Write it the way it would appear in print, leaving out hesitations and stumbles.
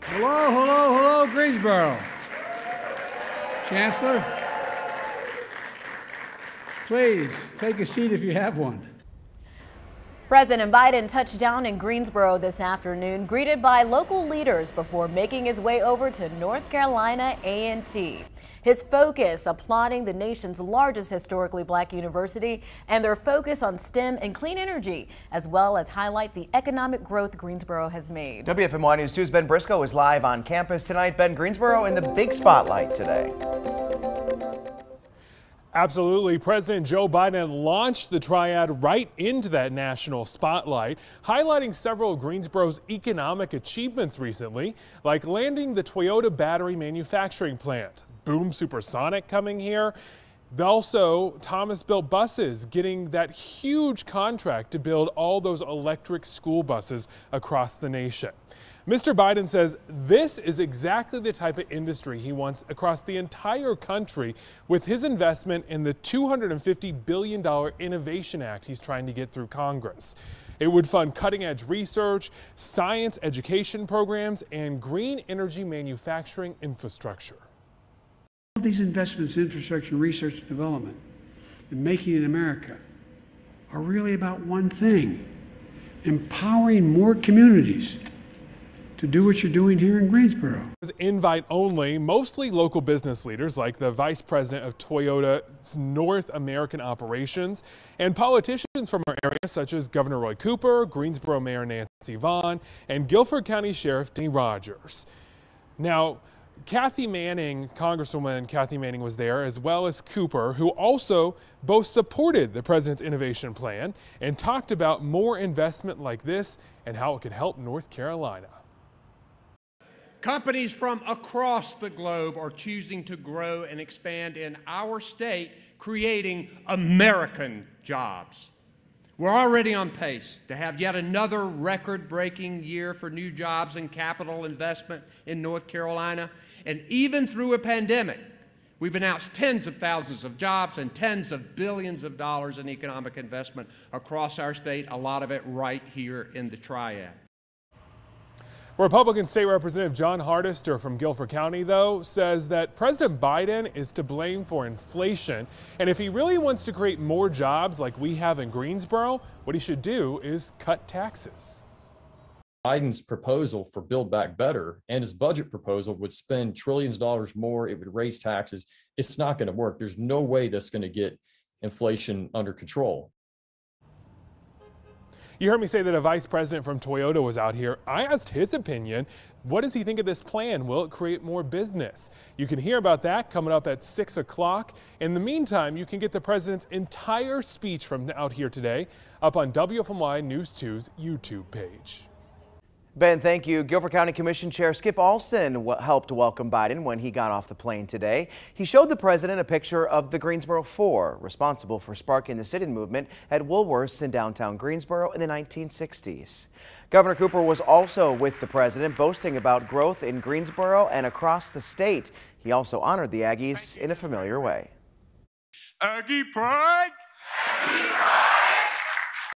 Hello, hello, hello, Greensboro. Chancellor, please take a seat if you have one. President Biden touched down in Greensboro this afternoon, greeted by local leaders before making his way over to North Carolina A&T. His focus applauding the nation's largest historically black university and their focus on STEM and clean energy, as well as highlight the economic growth Greensboro has made. WFMY News 2's Ben Briscoe is live on campus tonight. Ben, Greensboro in the big spotlight today. Absolutely. President Joe Biden launched the triad right into that national spotlight, highlighting several of Greensboro's economic achievements recently, like landing the Toyota battery manufacturing plant, Boom Supersonic coming here. Also, Thomas Built Buses getting that huge contract to build all those electric school buses across the nation. Mr. Biden says this is exactly the type of industry he wants across the entire country with his investment in the $250 billion Innovation Act he's trying to get through Congress. It would fund cutting-edge research, science education programs, and green energy manufacturing infrastructure. All these investments in infrastructure, research and development, and making it America are really about one thing: empowering more communities to do what you're doing here in Greensboro. It was invite only, mostly local business leaders like the vice president of Toyota's North American operations and politicians from our area such as Governor Roy Cooper, Greensboro Mayor Nancy Vaughn, and Guilford County Sheriff Denny Rogers. Now, Congresswoman Kathy Manning was there, as well as Cooper, who also both supported the president's innovation plan and talked about more investment like this and how it could help North Carolina. Companies from across the globe are choosing to grow and expand in our state, creating American jobs. We're already on pace to have yet another record-breaking year for new jobs and capital investment in North Carolina. And even through a pandemic, we've announced tens of thousands of jobs and tens of billions of dollars in economic investment across our state, a lot of it right here in the Triad. Republican State Representative John Hardister from Guilford County, though, says that President Biden is to blame for inflation. And if he really wants to create more jobs like we have in Greensboro, what he should do is cut taxes. Biden's proposal for Build Back Better and his budget proposal would spend trillions of dollars more. It would raise taxes. It's not going to work. There's no way that's going to get inflation under control. You heard me say that a vice president from Toyota was out here. I asked his opinion. What does he think of this plan? Will it create more business? You can hear about that coming up at 6 o'clock. In the meantime, you can get the president's entire speech from out here today up on WFMY News 2's YouTube page. Ben, thank you. Guilford County Commission Chair Skip Alston helped welcome Biden when he got off the plane today. He showed the president a picture of the Greensboro Four, responsible for sparking the sit-in movement at Woolworths in downtown Greensboro in the 1960s. Governor Cooper was also with the president, boasting about growth in Greensboro and across the state. He also honored the Aggies in a familiar way. Aggie pride! Aggie pride!